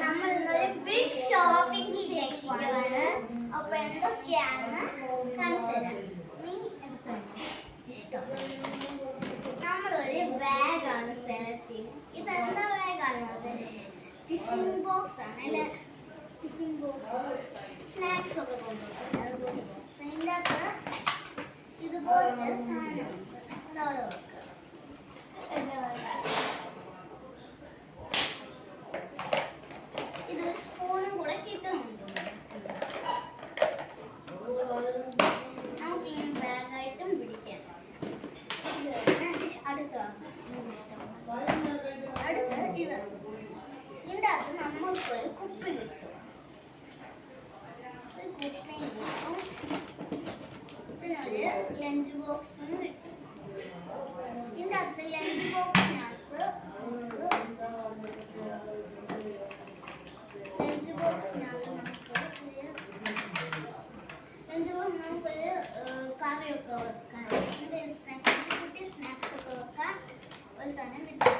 നമ്മൾ ഇന്നൊരു big shopping ചെയ്യാണ്. അപ്പൊ എന്തൊക്കെയാണെന്ന് കാണിച്ചു തരാം. നീ എടുത്തോ ഇഷ്ടം. നമ്മളൊരു ബാഗാണ് സെലക്ട് ചെയ്യുന്നത്. ഇതെന്താ ബാഗാണ്? ടിഫിൻ ബോക്സ് ആണ്. അല്ലെ ടിഫിൻ ബോക്സ് സ്നാക്സ് ഒക്കെ കൊണ്ടുപോകും. അതിൻ്റെ അകത്ത് ഇതുപോലത്തെ സാധനം അതവിടെ വെക്കുക. ഇത് സ്പൂണും കൂടെ കിട്ടുന്നുണ്ട്. നമുക്ക് ഈ ബാഗായിട്ടും പിടിക്കാം. അടുത്ത ഇത് ഇതിൻ്റെ അകത്ത് നമ്മൾക്കൊരു കുപ്പി കിട്ടും. ഒരു കുപ്പിയും കിട്ടും. പിന്നെ ഒരു ലഞ്ച് ബോക്സും കിട്ടും. ഇതിൻ്റെ അകത്ത് ലഞ്ച് ബോക്സിനകത്ത് നമുക്കൊരു കറിയൊക്കെ വെക്കാൻ, കുട്ടി സ്നാക്സ് ഒക്കെ വെക്കാൻ ഒരു സാധനം കിട്ടും.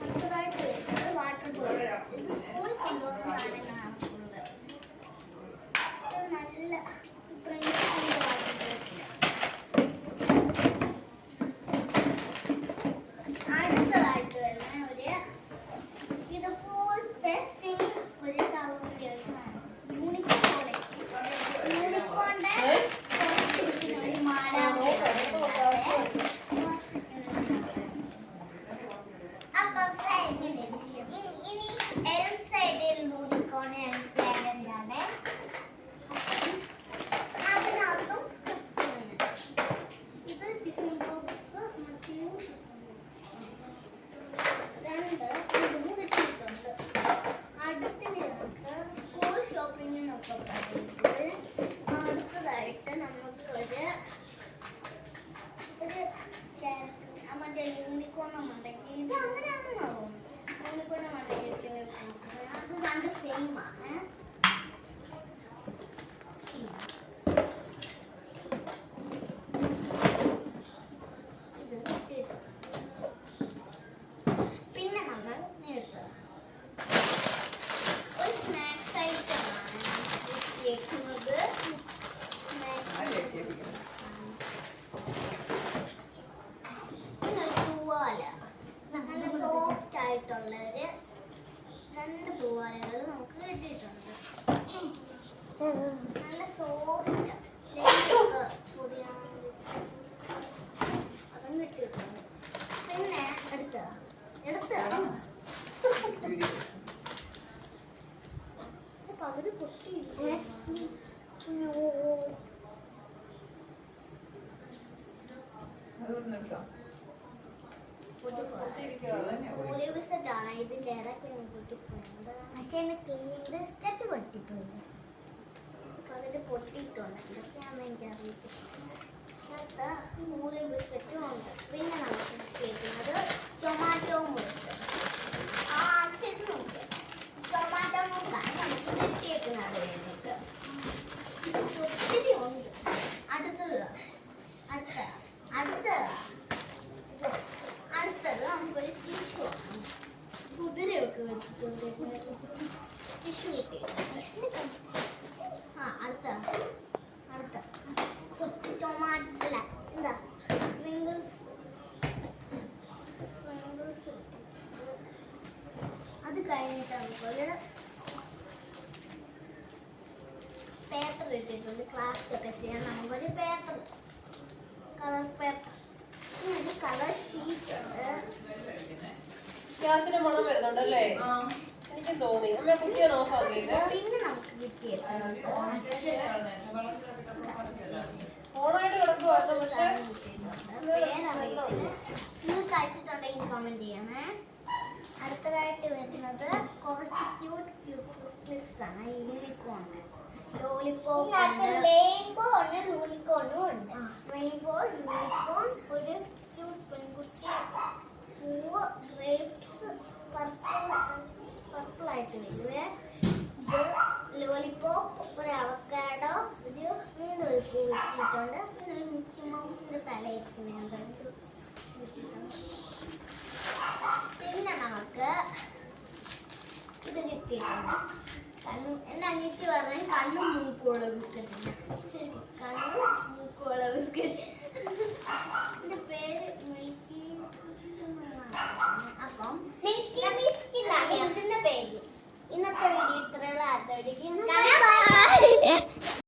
അടുത്തതായിട്ട് വരുന്നത് വാട്ടർ ബോട്ടിൽ. ഇത് സ്കൂളിൽ കൊണ്ടുപോകുന്ന സാധനങ്ങളാണ് കൂടുതൽ. ഇത് നല്ല പ്രിൻസിപ്പിൻ്റെ വാട്ടർ ബോട്ടിൽ. അടുത്തതായിട്ട് വരുന്ന ഒരു ഇതുപോലത്തെ സെയിം ഒരു ടൗണിൻ്റെ ഒരു സാധനം. യൂണിക്കോണിൻ്റെ കുറച്ചിരിക്കുന്ന ഒരു മാല. അപ്പൊ ഇനി എൽ സൈഡിൽ യൂണിക്കോൺ ആണ്. അതിനകത്തും ഇത് ടിഫിൻ ബോക്സ് ഇതിന് കിട്ടിയിട്ടുണ്ട്. അടുത്തതിനകത്ത് സ്കൂൾ ഷോപ്പിങ്ങിനൊക്കെ പറയുമ്പോൾ അടുത്തതായിട്ട് നമുക്ക് ഒരു മറ്റേ യൂണിക്കോണം ഉണ്ടെങ്കിൽ ഇത് അങ്ങനെയാണെന്ന് തോന്നുന്നു. യൂണിക്കോണം ഉണ്ടെങ്കിൽ അത് രണ്ട് സെയിം ആണ്. ഇത് കിട്ടിയിട്ടുണ്ട്. പിന്നെ നമ്മൾ എടുത്തത് ഒരു സ്നാക്സ് ഐറ്റമാണ് കേൾക്കുന്നത്. പിന്നെ ഒരു തൂവാല, നല്ല സോഫ്റ്റ് ആയിട്ടുള്ള ഒരു രണ്ട് തൂവാലകൾ നമുക്ക് കിട്ടിയിട്ടുണ്ട്. നല്ല സോഫ്റ്റ് അതും കിട്ടിയിട്ടുണ്ട്. പിന്നെ എടുത്ത പകുതി പൊട്ടി. ബിസ്ക്കറ്റാണ് ഇതിൻ്റെ ഇടയ്ക്ക് പൊട്ടിപ്പോയത്. പക്ഷേ ക്ലീൻ ബിസ്ക്കറ്റ് പൊട്ടിപ്പോയി. പകുതി പൊട്ടിയിട്ടുണ്ട്. ഇതൊക്കെയാണെന്ന് എനിക്കറിയത്തില്ല. മൂന്ന് ബിസ്ക്കറ്റും ഉണ്ട്. പിന്നെ നമുക്ക് കേൾക്കുന്നത് ടൊമാറ്റോ മുറുക്ക്. ഇത് നോക്ക്, ടൊമാറ്റോ മുറുക്കാണ് നമുക്ക് കിട്ടിയേക്കുന്നത്. വേണ്ടിയിട്ട് ഒത്തിരി ഉണ്ട്. അടുത്തത് നമുക്കൊരു ടിഷ്യൂ ആണ്. കുതിരയൊക്കെ വെച്ചിട്ടുണ്ട്. ടിഷ്യൂ കിട്ടി. അടുത്ത ടൊമാറ്റോ അല്ല എന്താ സ്പ്രിങ്കിൾസ്. അത് കഴിഞ്ഞിട്ട് നമുക്കൊരു പേപ്പർ ഇട്ടിട്ടുണ്ട്. ക്ലാസ് ഒക്കെ ചെയ്യാൻ നമുക്കൊരു പേപ്പർ, കളർ പേപ്പർ. ഒരു കളർ ഷീറ്റ് ഉണ്ട്. ഗ്യാസിന് മണം വരുന്നുണ്ടല്ലേ? എനിക്ക് തോന്നി. അമ്മ കുട്ടിയെ നോക്കാം. പിന്നെ നമുക്ക് കിട്ടിയത് ഓണായിട്ട് കിടക്കുവായിരുന്നു. പക്ഷേ നിങ്ങൾ കഴിച്ചിട്ടുണ്ടെങ്കിൽ കമന്റ് ചെയ്യണേ. അടുത്തതായിട്ട് വരുന്നത് കുറച്ച് ക്യൂട്ട് ക്ലിപ്സ് ആണ്. യൂണിക്കോൺ, ലോലിപോപ്പ്, റെയിൻബോ ഉണ്ട്, യൂണിക്കോണും ഉണ്ട്. റെയിൻബോ, യൂണിക്കോൺ, ഒരു ക്യൂട്ട് പെൺകുട്ടി, പൂവ്, ഗ്രേപ്സ്, പർപ്പിൾ ആയിട്ട് വരുവേ. ഇത് ലോലിപോപ്പ്, ഒരു അവക്കാഡോ, ഒരു വീണ്ടും ഒരു പൂ ഇട്ടിട്ടുണ്ട്. പിന്നെ ഒരു മിക്കി മൗസിന്റെ തല ഇരിക്കുന്നത്. പിന്നെ നമുക്ക് ഇത് കിട്ടിയിട്ടുണ്ട്. എൻ്റെ അനിയത്തി പറഞ്ഞ കണ്ണും മൂക്കുള്ള ബിസ്ക്കറ്റ്. ശരി, കണ്ണും